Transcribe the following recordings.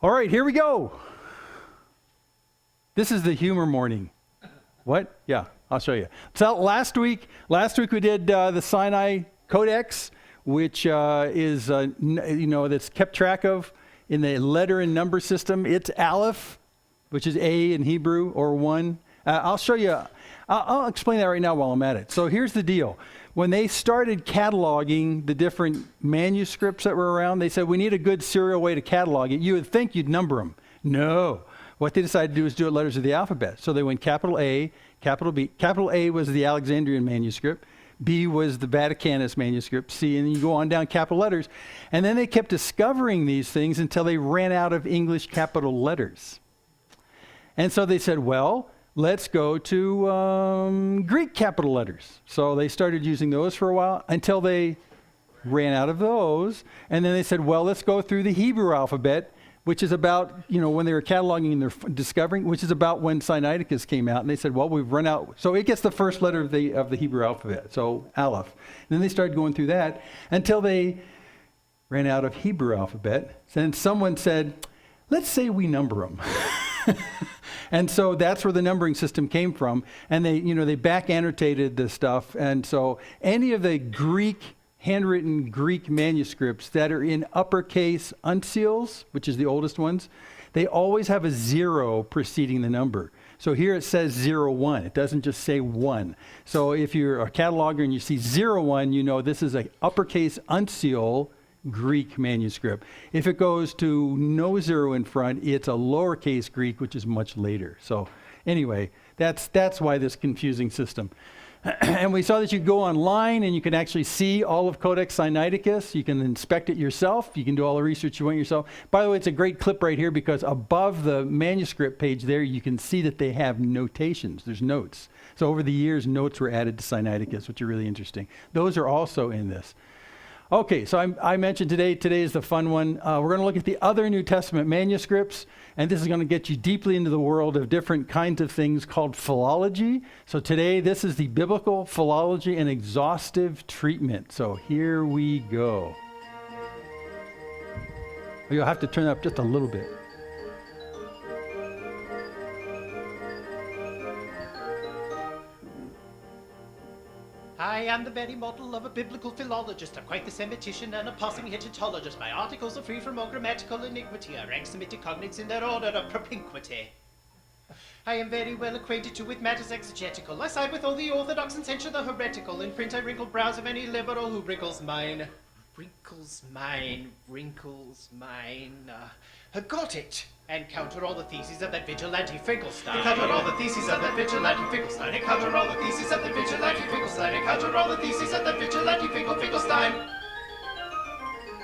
All right, here we go. This is the humor morning. What? Yeah, I'll show you. So last week we did the Sinai Codex, which is, that's kept track of in the letter and number system. It's Aleph, which is A in Hebrew, or 1. I'll show you. I'll explain that right now while I'm at it. So here's the deal. When they started cataloging the different manuscripts that were around, they said, we need a good serial way to catalog it. You would think you'd number them. No. What they decided to do is do it letters of the alphabet. So they went capital A, capital B. Capital A was the Alexandrian manuscript. B was the Vaticanus manuscript. C, and then you go on down capital letters. And then they kept discovering these things until they ran out of English capital letters. And so they said, well, let's go to Greek capital letters. So they started using those for a while until they ran out of those. And then they said, well, let's go through the Hebrew alphabet, which is about, when they were cataloging and they're discovering, which is about when Sinaiticus came out. And they said, well, we've run out. So it gets the first letter of the Hebrew alphabet, so Aleph. And then they started going through that until they ran out of Hebrew alphabet. Then someone said, let's say we number them. And so that's where the numbering system came from. And they back annotated this stuff. And so any of the handwritten Greek manuscripts that are in uppercase uncials, which is the oldest ones, they always have a 0 preceding the number. So here it says 01. It doesn't just say 1. So if you're a cataloger and you see 01, you know this is an uppercase uncial Greek manuscript. If it goes to no 0 in front, it's a lowercase Greek, which is much later. So anyway, that's why this confusing system. And we saw that you go online and you can actually see all of Codex Sinaiticus. You can inspect it yourself. You can do all the research you want yourself. By the way, it's a great clip right here because above the manuscript page there, you can see that they have notations. There's notes. So over the years, notes were added to Sinaiticus, which are really interesting. Those are also in this. Okay, so I mentioned today is the fun one. We're going to look at the other New Testament manuscripts, and this is going to get you deeply into the world of different kinds of things called philology. So today, this is the biblical philology and exhaustive treatment. So here we go. You'll have to turn it up just a little bit. I am the very model of a biblical philologist. I'm quite the semitician and a passing hittitologist. My articles are free from all grammatical iniquity. I rank Semitic cognates in their order of propinquity. I am very well acquainted too with matters exegetical. I side with all the orthodox and censure the heretical. In print I wrinkle brows of any liberal who wrinkles mine. Wrinkles mine, wrinkles mine. Got it! And counter all the theses of that vigilante Finkelstein. Counter all the theses of that vigilante Finkelstein. Counter all the theses of that vigilante Finkelstein. Counter all the theses of that vigilante Finkelstein.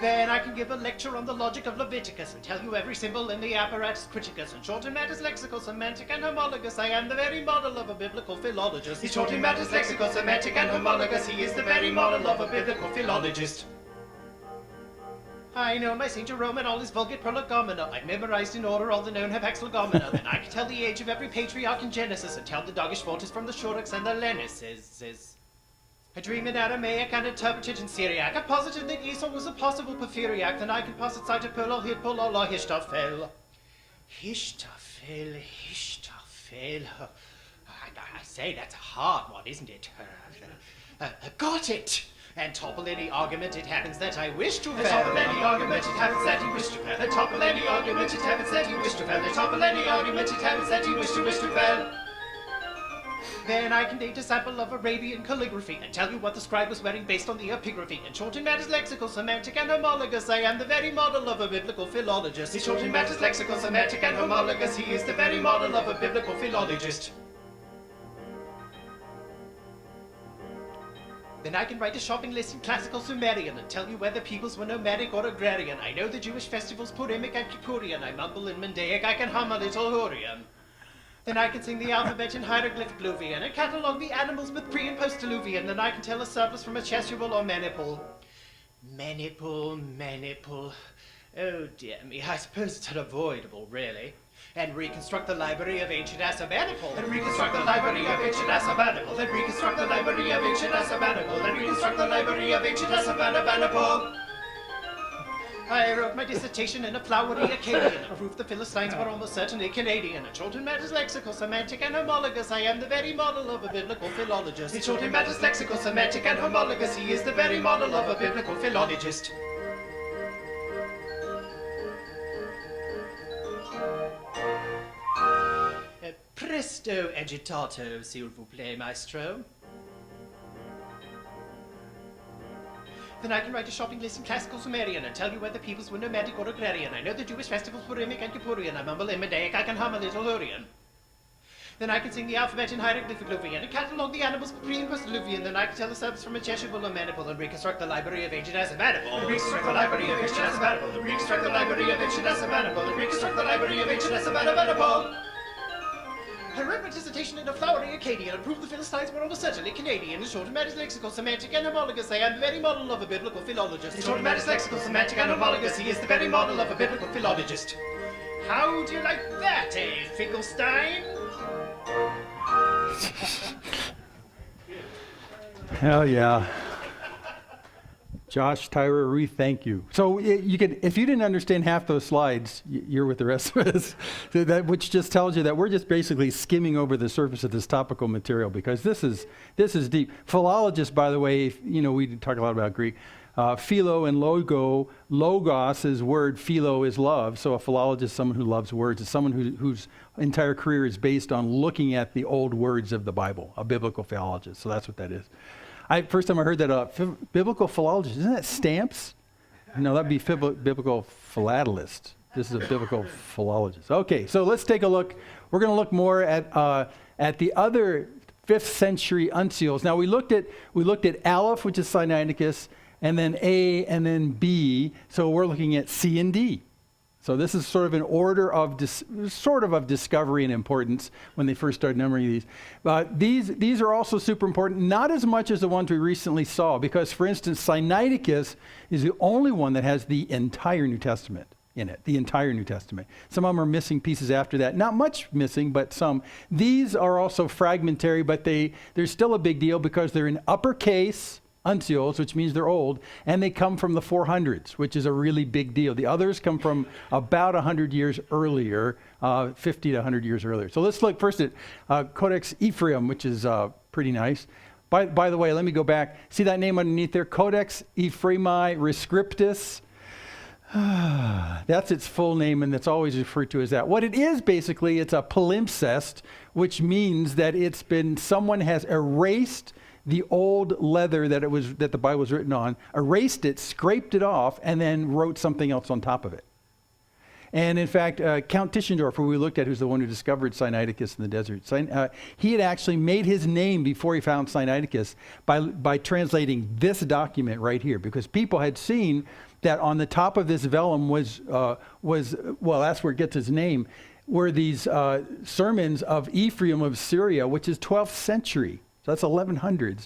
Then I can give a lecture on the logic of Leviticus and tell you every symbol in the apparatus criticus. And short in matters lexical, semantic, and homologous, I am the very model of a biblical philologist. He's short in matters lexical, semantic, and homologous. He is the very model of a biblical philologist. I know my St. Jerome and all his Vulgate prolegomena. I've memorized in order all the known hephaxlegomena. Then I can tell the age of every patriarch in Genesis and tell the doggish fortis from the Shorrox and the Lenesis. I dream in Aramaic and interpreted in Syriac. I posited that Esau was a possible Porphyriac. Then I can posit sight of Pulol, Hidpul, or Hishtafel. Hishtafel. I say, that's a hard one, isn't it? Got it! And topple any argument, it happens that I wish to fail. Topple any argument, it happens that he wish to fail. Topple any argument, it happens that he wish to fail. Topple any argument, it happens that he wish to fail. Then I can date a sample of Arabian calligraphy and tell you what the scribe was wearing based on the epigraphy. And short in matters lexical, semantic, and homologous, I am the very model of a biblical philologist. He's short in matters lexical, semantic, and homologous. He is the very model of a biblical philologist. Then I can write a shopping list in classical Sumerian and tell you whether peoples were nomadic or agrarian. I know the Jewish festivals Purimic and Kippurian. I mumble in Mandaic, I can hum a little Hurrian. Then I can sing the alphabet in hieroglyph Gluvian and catalogue the animals with pre- and post-diluvian. Then I can tell a surplus from a chasuble or maniple. Maniple. Oh dear me, I suppose it's unavoidable, really. And reconstruct the library of ancient Assurbanipal. And reconstruct the library of ancient Assurbanipal. And reconstruct the library of ancient Assurbanipal. And reconstruct the library of ancient Assurbanipal. I wrote my dissertation in a flowery Akkadian. I proved the Philistines were almost certainly Canadian. In short and matters lexical, semantic, and homologous, I am the very model of a biblical philologist. In short and matters lexical, semantic, and homologous, he is the very model of a biblical philologist. Presto agitato, s'il vous plaît, maestro. Then I can write a shopping list in classical Sumerian and tell you whether peoples were nomadic or agrarian. I know the Jewish festivals were Rimic and Kippurian. I mumble in Medaic, I can hum a little Urian. Then I can sing the alphabet in hieroglyphic Luvian and catalog the animals pre and post-Luvian. Then I can tell the subs from a Cheshire bull or maniple and reconstruct the library of ancient Assyrian. Reconstruct the library of ancient Assyrian. Reconstruct the library of ancient Assyrian. Reconstruct the library of ancient Assyrian. I wrote my dissertation in a flowery Akkadian and proved the Philistines were almost certainly Canadian. In short and matters lexical, semantic, and homologous, I am the very model of a biblical philologist. In short and matters lexical, semantic, and homologous, he is the very model of a biblical philologist. How do you like that, Finkelstein? Hell yeah. Josh, Tyra, Ruth, thank you. So you could, if you didn't understand half those slides, you're with the rest of us. Which just tells you that we're just basically skimming over the surface of this topical material because this is deep. Philologists, by the way, we talk a lot about Greek. Philo and logos is word, philo is love. So a philologist is someone who loves words. It's someone whose entire career is based on looking at the old words of the Bible, a biblical philologist. So that's what that is. First time I heard that, biblical philologist, isn't that stamps? No, that'd be biblical philatelist. This is a biblical philologist. Okay, so let's take a look. We're going to look more at the other 5th century uncials. Now we looked at Aleph, which is Sinaiticus, and then A, and then B. So we're looking at C and D. So this is sort of an order of discovery and importance when they first started numbering these. But these are also super important, not as much as the ones we recently saw, because, for instance, Sinaiticus is the only one that has the entire New Testament in it, the entire New Testament. Some of them are missing pieces after that. Not much missing, but some. These are also fragmentary, but they're still a big deal because they're in uppercase uncials, which means they're old, and they come from the 400s, which is a really big deal. The others come from about 100 years earlier, 50 to 100 years earlier. So let's look first at Codex Ephraim, which is pretty nice. By the way, let me go back. See that name underneath there? Codex Ephraemi Rescriptus. That's its full name, and that's always referred to as that. What it is, basically, it's a palimpsest, which means that someone has erased the old leather that the Bible was written on, erased it, scraped it off, and then wrote something else on top of it. And in fact, Count Tischendorf, who we looked at, who's the one who discovered Sinaiticus in the desert, he had actually made his name before he found Sinaiticus by translating this document right here, because people had seen that on the top of this vellum was that's where it gets its name, were these sermons of Ephraim of Syria, which is 12th century. So that's 1100s.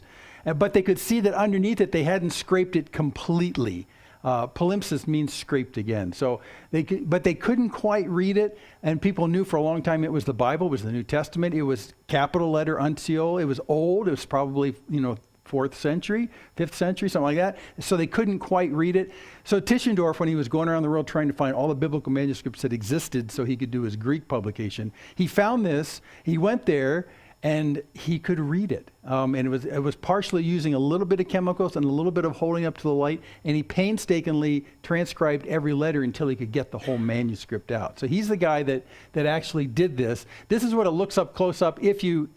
But they could see that underneath it, they hadn't scraped it completely. Palimpsest means scraped again. So but they couldn't quite read it. And people knew for a long time it was the Bible, it was the New Testament. It was capital letter uncial. It was old. It was probably, 4th century, 5th century, something like that. So they couldn't quite read it. So Tischendorf, when he was going around the world trying to find all the biblical manuscripts that existed so he could do his Greek publication, he found this. He went there, and he could read it. And it was partially using a little bit of chemicals and a little bit of holding up to the light, and he painstakingly transcribed every letter until he could get the whole manuscript out. So he's the guy that actually did this. This is what it looks up close up if you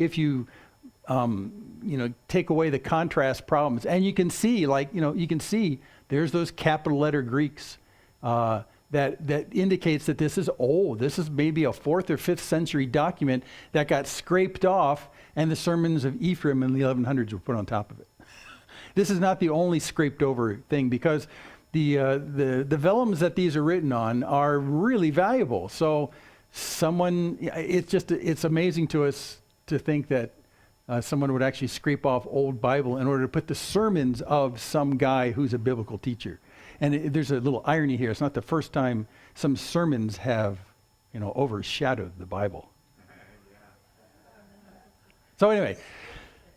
take away the contrast problems. And you can see, there's those capital letter Greeks that indicates that this is old. This is maybe a 4th or 5th century document that got scraped off, and the sermons of Ephraim in the 1100s were put on top of it. This is not the only scraped over thing, because the vellums that these are written on are really valuable. So it's amazing to us to think that someone would actually scrape off old Bible in order to put the sermons of some guy who's a biblical teacher. And there's a little irony here. It's not the first time some sermons have, overshadowed the Bible. So anyway,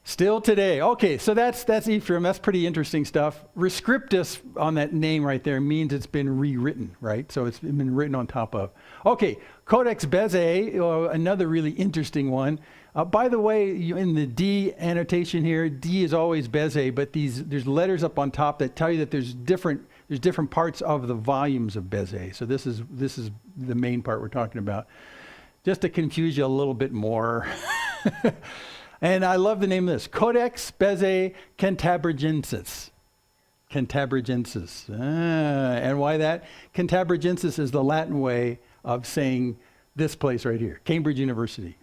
Still today. Okay, so that's Ephraim. That's pretty interesting stuff. Rescriptus on that name right there means it's been rewritten, right? So it's been written on top of. Okay, Codex Bezae, another really interesting one. By the way, in the D annotation here, D is always Bezae, but there's letters up on top that tell you that there's different parts of the volumes of Bezae. So this is the main part we're talking about. Just to confuse you a little bit more. And I love the name of this, Codex Bezae Cantabrigensis. Cantabrigensis. And why that? Cantabrigensis is the Latin way of saying this place right here, Cambridge University.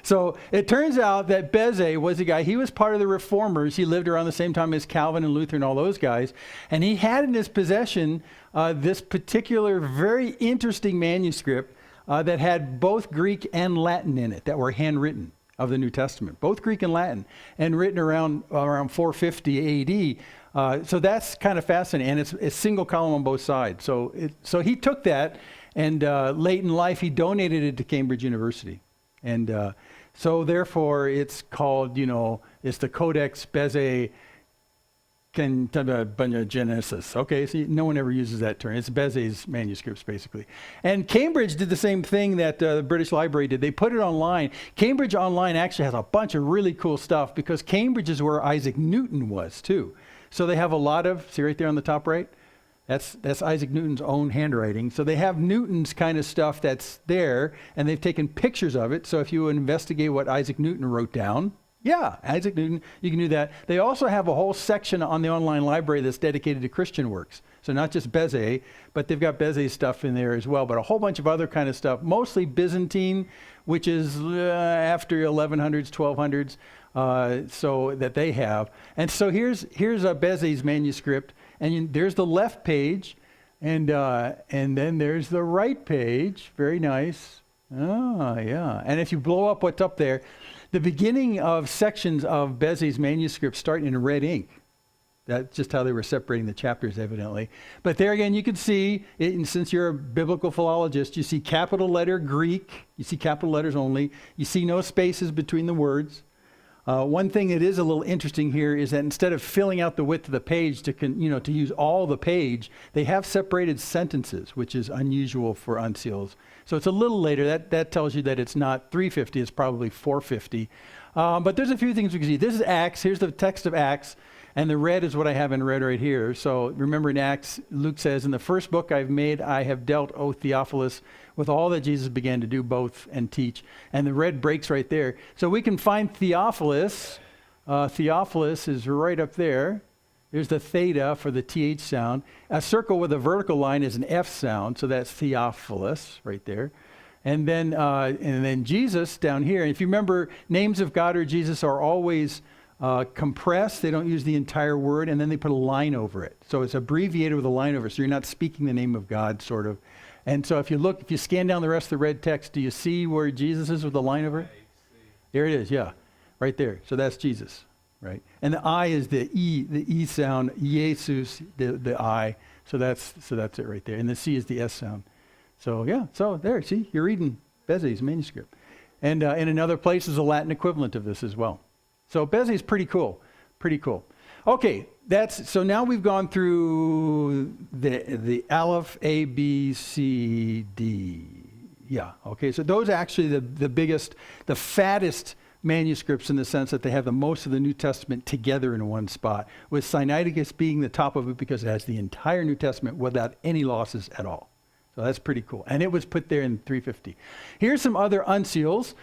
So it turns out that Bezae was a guy, he was part of the Reformers. He lived around the same time as Calvin and Luther and all those guys. And he had in his possession this particular very interesting manuscript that had both Greek and Latin in it that were handwritten of the New Testament, both Greek and Latin, and written around 450 AD. So that's kind of fascinating, and it's single column on both sides. So he took that, and late in life he donated it to Cambridge University, and so therefore it's called, it's the Codex Bezae Cantabrigensis. Okay, so no one ever uses that term. It's Bezae's manuscripts, basically. And Cambridge did the same thing that the British Library did. They put it online. Cambridge Online actually has a bunch of really cool stuff because Cambridge is where Isaac Newton was, too. So they have a lot of, see right there on the top right? That's Isaac Newton's own handwriting. So they have Newton's kind of stuff that's there, and they've taken pictures of it. So if you investigate what Isaac Newton wrote down, yeah, Isaac Newton, you can do that. They also have a whole section on the online library that's dedicated to Christian works. So not just Bezae, but they've got Bezae stuff in there as well, but a whole bunch of other kind of stuff, mostly Byzantine, which is after 1100s, 1200s, so that they have. And so here's Bezae's manuscript, and there's the left page, and then there's the right page. Very nice. Oh, yeah. And if you blow up what's up there, the beginning of sections of Bezae's manuscript start in red ink. That's just how they were separating the chapters, evidently. But there again, you can see, since you're a biblical philologist, you see capital letter Greek. You see capital letters only. You see no spaces between the words. One thing that is a little interesting here is that instead of filling out the width of the page to use all the page, they have separated sentences, which is unusual for uncials. So it's a little later. That tells you that it's not 350, it's probably 450. But there's a few things we can see. This is Acts. Here's the text of Acts. And the red is what I have in red right here. So remember in Acts, Luke says, in the first book I've made, I have dealt, O Theophilus, with all that Jesus began to do both and teach. And the red breaks right there. So we can find Theophilus. Theophilus is right up there. There's the theta for the TH sound. A circle with a vertical line is an F sound. So that's Theophilus right there. And then Jesus down here. And if you remember, names of God or Jesus are always compressed. They don't use the entire word, and then they put a line over it. So it's abbreviated with a line over it, so you're not speaking the name of God, sort of. And so if you scan down the rest of the red text, do you see where Jesus is with the line over it? There it is, yeah, right there. So that's Jesus, right? And the I is the E sound, Jesus, the I. So that's it right there. And the C is the S sound. So yeah, so there, see, you're reading Bezae's manuscript. And in another place is a Latin equivalent of this as well. So Bezae is pretty cool, pretty cool. Okay, so now we've gone through the Aleph, A, B, C, D. Yeah, okay, so those are actually the biggest, the fattest manuscripts in the sense that they have the most of the New Testament together in one spot, with Sinaiticus being the top of it because it has the entire New Testament without any losses at all. So that's pretty cool. And it was put there in 350. Here's some other uncials.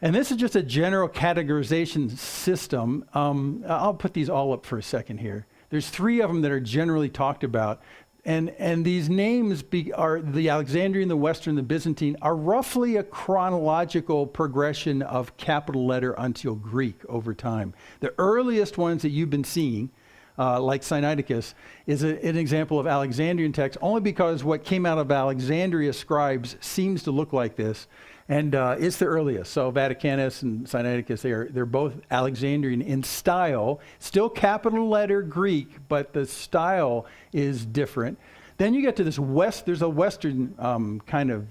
And this is just a general categorization system. I'll put these all up for a second here. There's 3 of them that are generally talked about. And these names are the Alexandrian, the Western, the Byzantine, are roughly a chronological progression of capital letter uncial Greek over time. The earliest ones that you've been seeing, like Sinaiticus, is an example of Alexandrian text, only because what came out of Alexandria scribes seems to look like this. And it's the earliest. So Vaticanus and Sinaiticus, they're both Alexandrian in style. Still capital letter Greek, but the style is different. Then you get to this there's a Western kind of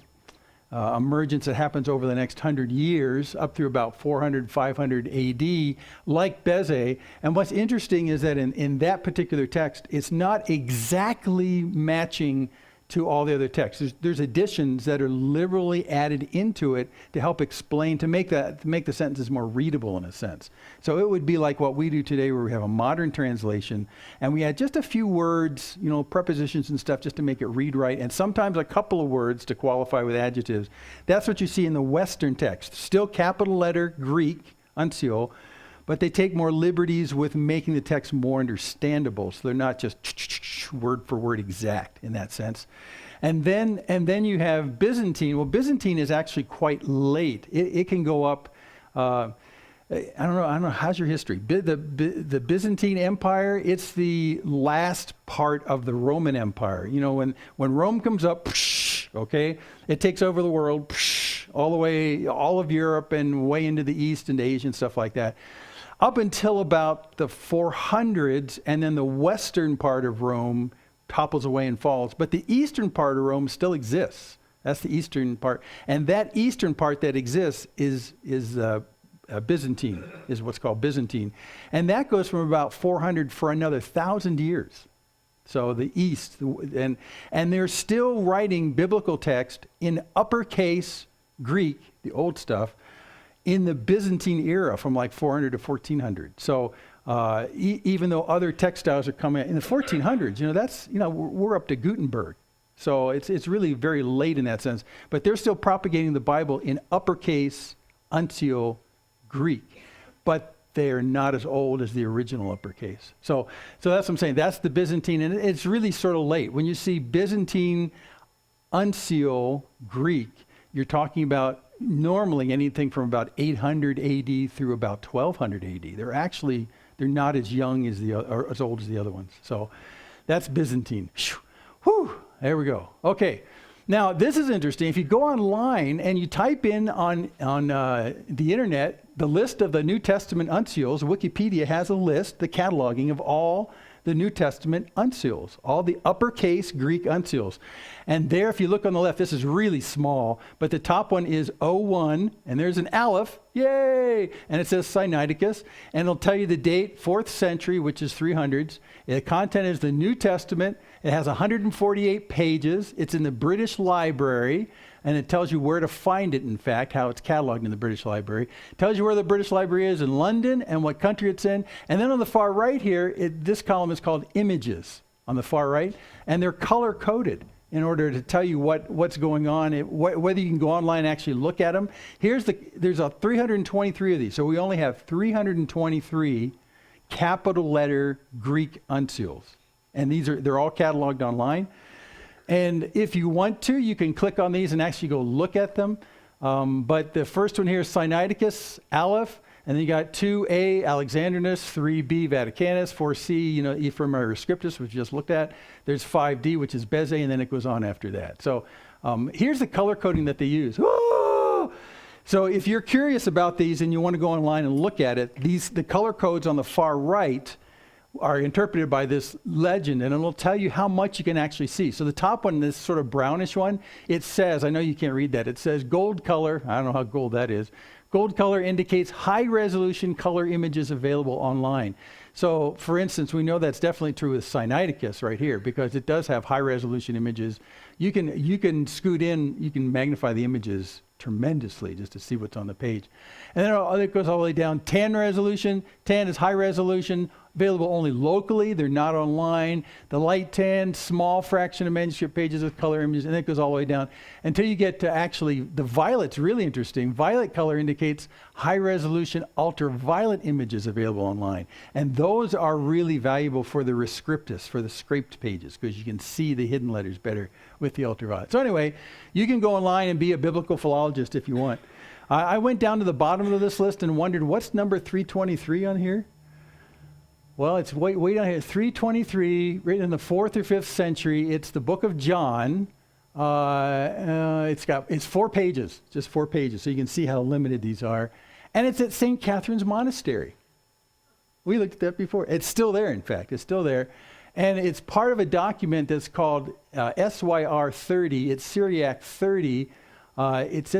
emergence that happens over the next 100 years, up through about 400, 500 AD, like Beze. And what's interesting is that in that particular text, it's not exactly matching to all the other texts. There's additions that are liberally added into it to help explain, to make the sentences more readable in a sense. So it would be like what we do today, where we have a modern translation and we add just a few words, prepositions and stuff, just to make it read right, and sometimes a couple of words to qualify with adjectives. That's what you see in the Western text. Still capital letter Greek, uncial, but they take more liberties with making the text more understandable, so they're not just word for word exact in that sense. And then you have Byzantine. Well, Byzantine is actually quite late. It can go up. I don't know. How's your history? The Byzantine Empire. It's the last part of the Roman Empire. When Rome comes up, okay, it takes over the world, all the way, all of Europe and way into the East and Asia and stuff like that. Up until about the 400s, and then the western part of Rome topples away and falls. But the eastern part of Rome still exists. That's the eastern part. And that eastern part that exists is Byzantine, is what's called Byzantine. And that goes from about 400 for another 1,000 years. So the East, and they're still writing biblical text in uppercase Greek, the old stuff, in the Byzantine era from like 400 to 1400. So even though other textiles are coming in the 1400s, that's, we're up to Gutenberg. So it's really very late in that sense. But they're still propagating the Bible in uppercase uncial Greek. But they are not as old as the original uppercase. So that's what I'm saying. That's the Byzantine, and it's really sort of late. When you see Byzantine uncial Greek, you're talking about normally anything from about 800 AD through about 1200 AD. They're not as young as or as old as the other ones. So that's Byzantine. Whew, there we go. Okay. Now, this is interesting. If you go online and you type in on the internet the list of the New Testament uncials, Wikipedia has a list, the cataloging of all the New Testament uncials, all the uppercase Greek uncials. And there, if you look on the left, this is really small, but the top one is O1, and there's an aleph, yay! And it says Sinaiticus, and it'll tell you the date, 4th century, which is 300s. The content is the New Testament. It has 148 pages. It's in the British Library, and it tells you where to find it, in fact, how it's cataloged in the British Library. It tells you where the British Library is in London and what country it's in. And then on the far right here, this column is called Images on the far right, and they're color-coded in order to tell you what's going on, whether you can go online and actually look at them. There's 323 of these, so we only have 323 capital letter Greek uncials. And they're all cataloged online. And if you want to, you can click on these and actually go look at them. But the first one here is Sinaiticus, Aleph, and then you got 2a, Alexandrinus, 3b, Vaticanus, 4c, Ephraim Scriptus, which we just looked at. There's 5d, which is Beze, and then it goes on after that. So here's the color coding that they use. Woo! So if you're curious about these and you want to go online and look at it, the color codes on the far right are interpreted by this legend, and it'll tell you how much you can actually see. So the top one, this sort of brownish one, it says, I know you can't read that, it says gold color, I don't know how gold that is, gold color indicates high resolution color images available online. So for instance, we know that's definitely true with Sinaiticus right here, because it does have high resolution images. You can scoot in, you can magnify the images tremendously just to see what's on the page. And then it goes all the way down. 10 resolution, 10 is high resolution, available only locally, they're not online. The light 10, small fraction of manuscript pages with color images, and it goes all the way down until you get to actually, the violet's really interesting. Violet color indicates high resolution ultraviolet images available online. And those are really valuable for the rescriptus, for the scraped pages, because you can see the hidden letters better with the ultraviolet. So anyway, you can go online and be a biblical philologist if you want. I went down to the bottom of this list and wondered, what's number 323 on here? Well, it's way down here, 323, written in the 4th or 5th century. It's the book of John. It's 4 pages, just 4 pages, so you can see how limited these are. And it's at St. Catherine's Monastery. We looked at that before. It's still there, in fact. It's still there. And it's part of a document that's called SYR 30. It's Syriac 30. It's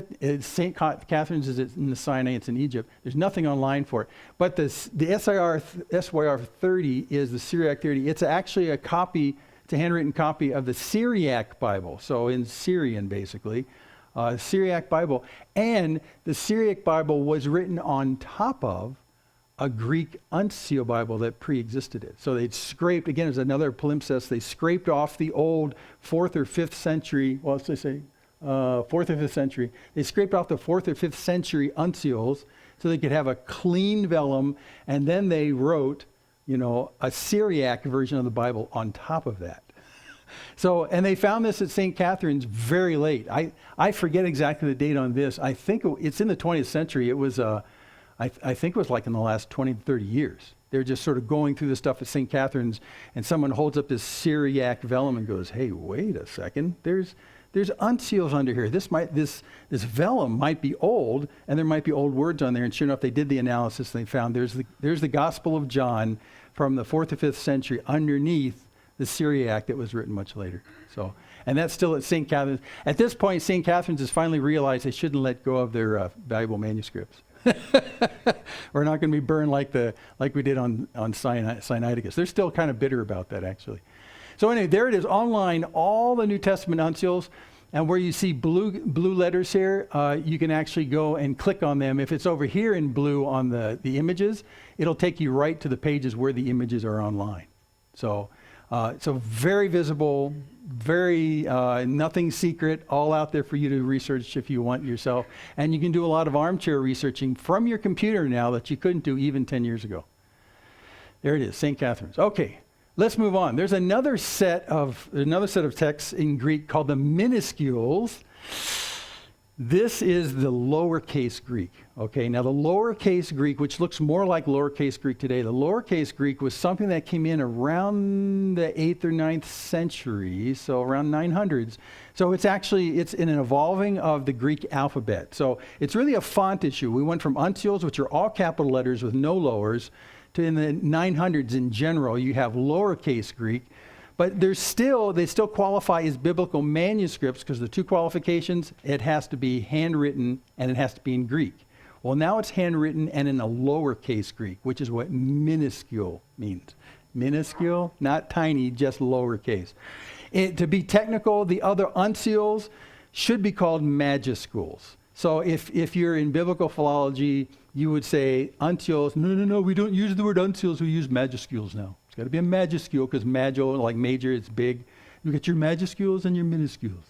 St. Catherine's is in the Sinai. It's in Egypt. There's nothing online for it. But the SYR 30 is the Syriac 30. It's actually a copy. It's a handwritten copy of the Syriac Bible. So in Syrian, basically, Syriac Bible. And the Syriac Bible was written on top of a Greek uncial Bible that pre-existed it. So they'd scraped, again, as another palimpsest, they scraped off the old 4th or 5th century, well, let's just say 4th or 5th century. They scraped off the 4th or 5th century uncials so they could have a clean vellum, and then they wrote, a Syriac version of the Bible on top of that. So, and they found this at St. Catherine's very late. I forget exactly the date on this. I think it's in the 20th century. It was, I think it was like in the last 20 to 30 years. They're just sort of going through the stuff at St. Catherine's, and someone holds up this Syriac vellum and goes, hey, wait a second, there's uncials under here. This vellum might be old, and there might be old words on there. And sure enough, they did the analysis, and they found there's the Gospel of John from the 4th or 5th century underneath the Syriac that was written much later. So, and that's still at St. Catherine's. At this point, St. Catherine's has finally realized they shouldn't let go of their valuable manuscripts. We're not going to be burned like we did on Sinaiticus. They're still kind of bitter about that, actually. So anyway, there it is online, all the New Testament uncials, and where you see blue letters here, you can actually go and click on them. If it's over here in blue on the images, it'll take you right to the pages where the images are online. So very visible, very nothing secret, all out there for you to research if you want yourself. And you can do a lot of armchair researching from your computer now that you couldn't do even 10 years ago. There it is, St. Catherine's. Okay, let's move on. There's another set of texts in Greek called the minuscules. This is the lowercase Greek. Okay, now the lowercase Greek, which looks more like lowercase Greek today, the lowercase Greek was something that came in around the 8th or 9th century, so around 900s. So it's in an evolving of the Greek alphabet. So it's really a font issue. We went from uncials, which are all capital letters with no lowers, to in the 900s in general, you have lowercase Greek. But they still qualify as biblical manuscripts because the two qualifications, it has to be handwritten and it has to be in Greek. Well, now it's handwritten and in a lowercase Greek, which is what minuscule means. Minuscule, not tiny, just lowercase. To be technical, the other uncials should be called majuscules. So if you're in biblical philology, you would say uncials. No, we don't use the word uncials, we use majuscules now. It's got to be a majuscule because major, like major, it's big. You get your majuscules and your minuscules.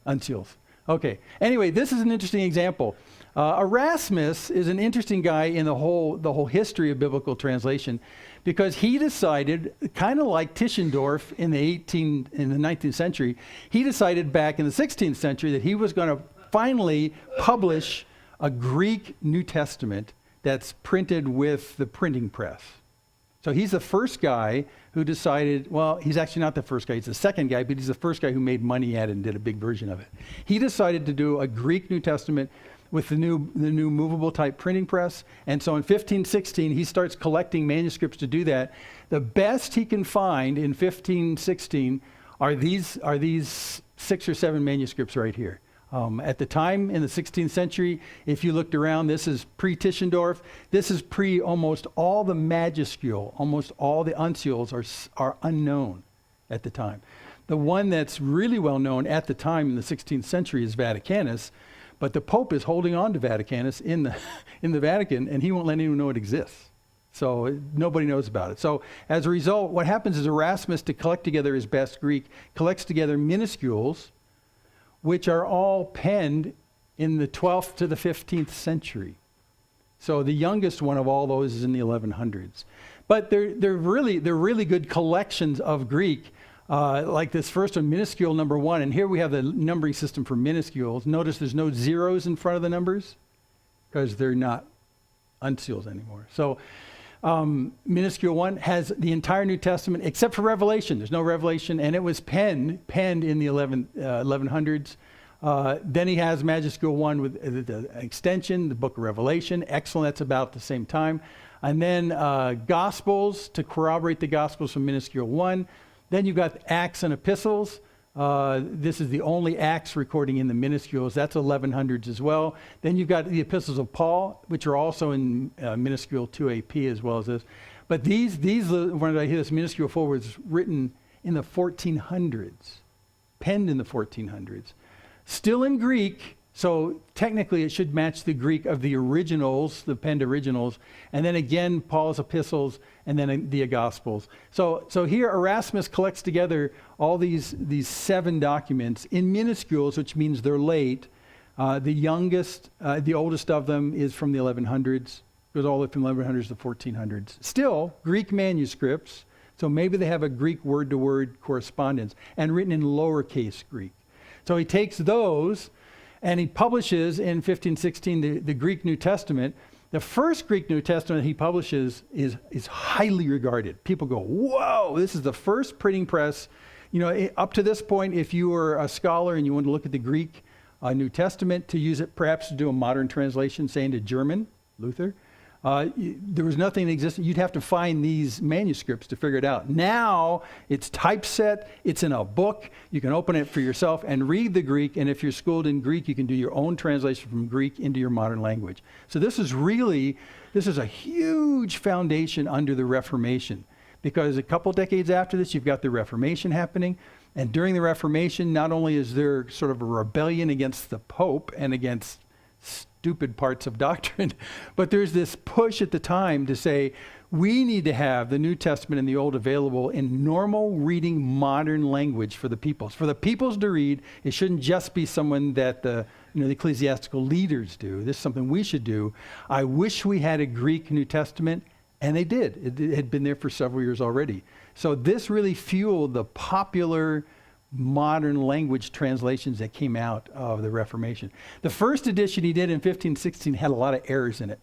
Uncials. Okay. Anyway, this is an interesting example. Erasmus is an interesting guy in the whole history of biblical translation because he decided, kind of like Tischendorf in the 19th century, he decided back in the 16th century that he was going to finally publish a Greek New Testament that's printed with the printing press. So he's the first guy who decided, well, he's actually not the first guy, he's the second guy, but he's the first guy who made money at it and did a big version of it. He decided to do a Greek New Testament with the new movable type printing press. And so in 1516, he starts collecting manuscripts to do that. The best he can find in 1516 are these 6 or 7 manuscripts right here. At the time in the 16th century, if you looked around, this is pre-Tischendorf. This is pre almost all the majuscule, almost all the uncials are unknown at the time. The one that's really well known at the time in the 16th century is Vaticanus, but the Pope is holding on to Vaticanus in the Vatican, and he won't let anyone know it exists. So nobody knows about it. So as a result, what happens is Erasmus, to collect together his best Greek, collects together minuscules, which are all penned in the 12th to the 15th century. So the youngest one of all those is in the 1100s. But they're really good collections of Greek, like this first one, minuscule number 1. And here we have the numbering system for minuscules. Notice there's no zeros in front of the numbers because they're not uncials anymore. So minuscule 1 has the entire New Testament except for Revelation. There's no Revelation, and it was penned in the 1100s. Then he has majuscule 1 with the extension, the book of Revelation. Excellent, that's about the same time. And then Gospels to corroborate the Gospels from minuscule 1. Then you've got Acts and Epistles. This is the only Acts recording in the minuscules. That's 1100s as well. Then you've got the epistles of Paul, which are also in minuscule 2AP as well as this. But these when I hear this minuscule 4 was written in the 1400s, penned in the 1400s, still in Greek. So technically it should match the Greek of the originals, the penned originals, and then again Paul's epistles, and then the Gospels. So here Erasmus collects together all these 7 documents in minuscules, which means they're late. The oldest of them is from the 1100s, goes all the way from 1100s to 1400s. Still Greek manuscripts, so maybe they have a Greek word-to-word correspondence, and written in lowercase Greek. So he takes those, and he publishes in 1516 the Greek New Testament. The first Greek New Testament he publishes is highly regarded. People go, whoa, this is the first printing press. You know, up to this point, if you were a scholar and you wanted to look at the Greek New Testament to use it perhaps to do a modern translation, say into German, Luther, there was nothing that existed. You'd have to find these manuscripts to figure it out. Now it's typeset, it's in a book. You can open it for yourself and read the Greek, and if you're schooled in Greek, you can do your own translation from Greek into your modern language. So this is a huge foundation under the Reformation, because a couple decades after this, you've got the Reformation happening. And during the Reformation, not only is there sort of a rebellion against the Pope and against stupid parts of doctrine, but there's this push at the time to say we need to have the New Testament and the Old available in normal reading modern language for the peoples. For the peoples to read, it shouldn't just be someone that the ecclesiastical leaders do. This is something we should do. I wish we had a Greek New Testament, and they did. It had been there for several years already. So this really fueled the popular modern language translations that came out of the Reformation. The first edition he did in 1516 had a lot of errors in it.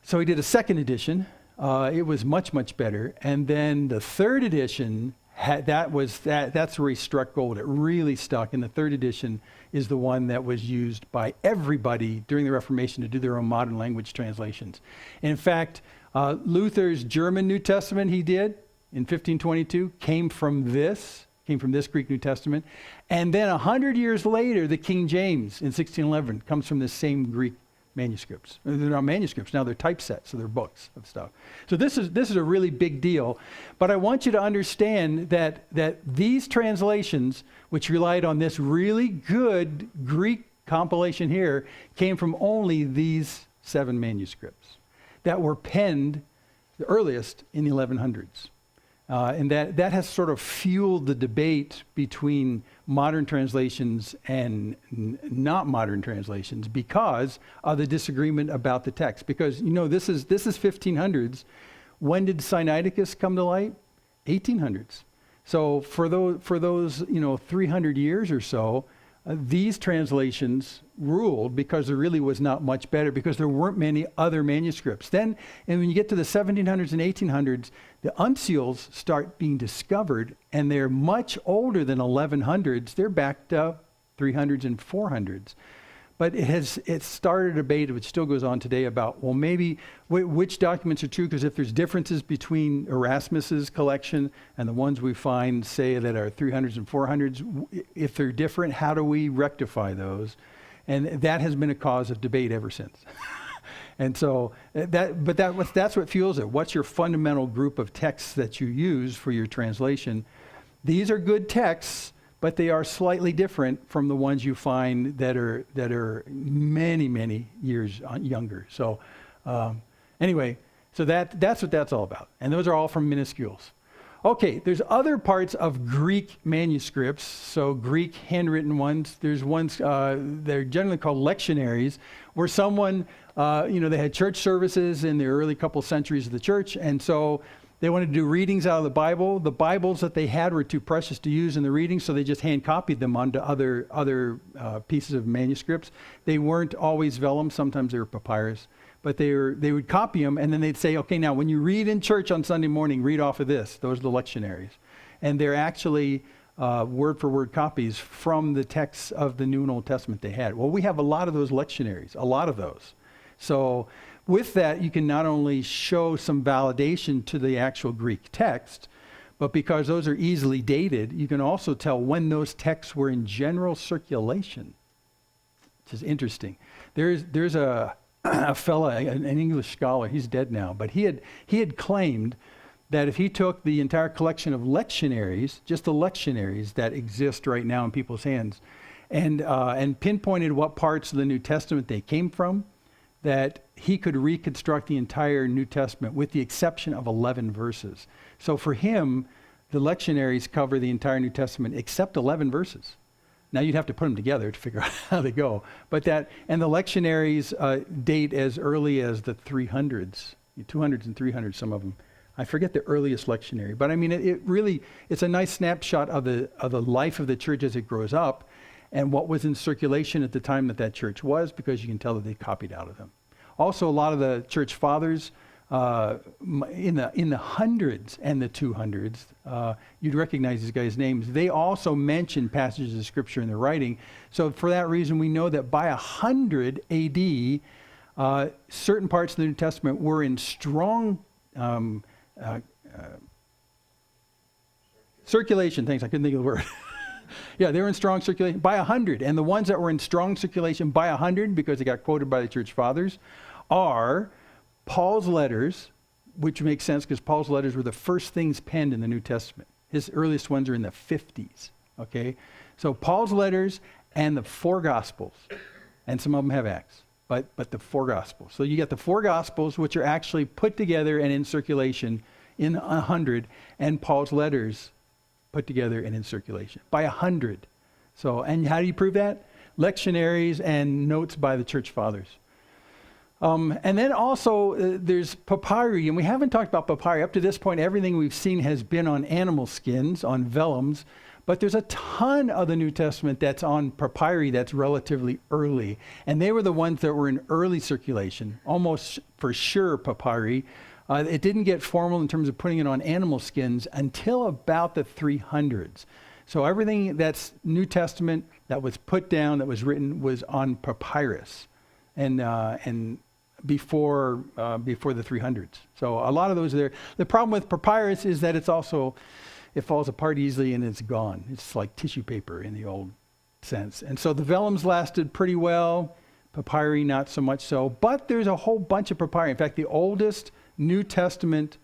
So he did a second edition. It was much, much better. And then the third edition, that's where he struck gold. It really stuck. And the third edition is the one that was used by everybody during the Reformation to do their own modern language translations. In fact, Luther's German New Testament he did in 1522 came from this Greek New Testament. And then 100 years later, the King James in 1611 comes from the same Greek manuscripts. They're not manuscripts, now they're typesets, so they're books of stuff. So this is a really big deal. But I want you to understand that these translations, which relied on this really good Greek compilation here, came from only these 7 manuscripts that were penned the earliest in the 1100s. And that has sort of fueled the debate between modern translations and not modern translations because of the disagreement about the text. Because, this is 1500s. When did Sinaiticus come to light? 1800s. So for those 300 years or so, these translations ruled because there really was not much better, because there weren't many other manuscripts. Then, and when you get to the 1700s and 1800s, the uncials start being discovered, and they're much older than 1100s. They're back to 300s and 400s. But it started a debate, which still goes on today, about, well, maybe which documents are true, because if there's differences between Erasmus's collection and the ones we find, say, that are 300s and 400s, if they're different, how do we rectify those? And that has been a cause of debate ever since. And so that's what fuels it. What's your fundamental group of texts that you use for your translation? These are good texts, but they are slightly different from the ones you find that are many, many years younger. So anyway, so that's what that's all about. And those are all from minuscules. Okay, there's other parts of Greek manuscripts, so Greek handwritten ones. There's ones, they're generally called lectionaries, where someone, they had church services in the early couple centuries of the church, and so they wanted to do readings out of the Bible. The Bibles that they had were too precious to use in the readings, so they just hand copied them onto other pieces of manuscripts. They weren't always vellum, sometimes they were papyrus, but they would copy them, and then they'd say, okay, now when you read in church on Sunday morning, read off of this. Those are the lectionaries. And they're actually word-for-word copies from the texts of the New and Old Testament they had. Well, we have a lot of those lectionaries, a lot of those. So with that, you can not only show some validation to the actual Greek text, But because those are easily dated, you can also tell when those texts were in general circulation, which is interesting. There's a fella, an English scholar, he's dead now, but he had claimed that if he took the entire collection of lectionaries, just the lectionaries that exist right now in people's hands, and pinpointed what parts of the New Testament they came from, that he could reconstruct the entire New Testament with the exception of 11 verses. So for him, the lectionaries cover the entire New Testament except 11 verses. Now you'd have to put them together to figure out how they go. But and the lectionaries date as early as the 300s, 200s and 300s, some of them. I forget the earliest lectionary, but I mean, it's a nice snapshot of the life of the church as it grows up, and what was in circulation at the time that church was, because you can tell that they copied out of them. Also, a lot of the church fathers in the hundreds and the 200s, you'd recognize these guys' names. They also mention passages of scripture in their writing. So for that reason, we know that by 100 AD, certain parts of the New Testament were in strong circulation. Thanks, I couldn't think of the word. Yeah, they were in strong circulation by 100. And the ones that were in strong circulation by 100, because they got quoted by the church fathers, are Paul's letters, which makes sense because Paul's letters were the first things penned in the New Testament. His earliest ones are in the 50s, okay? So Paul's letters and the 4 Gospels, and some of them have Acts, but the 4 Gospels. So you get the 4 Gospels, which are actually put together and in circulation in 100, and Paul's letters put together and in circulation by 100. So, and how do you prove that? Lectionaries and notes by the church fathers. And then also there's papyri, and we haven't talked about papyri. Up to this point, everything we've seen has been on animal skins, on vellums, but there's a ton of the New Testament that's on papyri that's relatively early, and they were the ones that were in early circulation, almost for sure papyri. It didn't get formal in terms of putting it on animal skins until about the 300s. So everything that's New Testament that was put down, that was written, was on papyrus, and before the 300s. So a lot of those are there. The problem with papyrus is that it falls apart easily and it's gone. It's like tissue paper in the old sense. And so the vellums lasted pretty well. Papyri not so much so. But there's a whole bunch of papyri. In fact, the oldest New Testament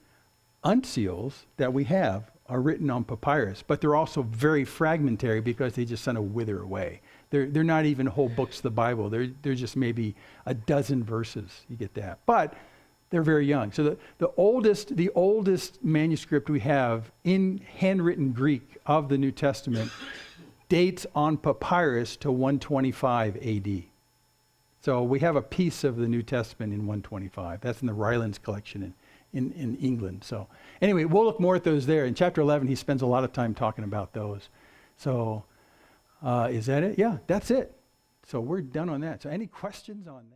uncials that we have are written on papyrus, but they're also very fragmentary because they just kind of wither away. They're not even whole books of the Bible. They're just maybe a dozen verses. You get that. But they're very young. So the oldest manuscript we have in handwritten Greek of the New Testament dates on papyrus to 125 AD. So we have a piece of the New Testament in 125. That's in the Rylands collection in England. So anyway, we'll look more at those there. In chapter 11, he spends a lot of time talking about those. So is that it? Yeah, that's it. So we're done on that. So any questions on that?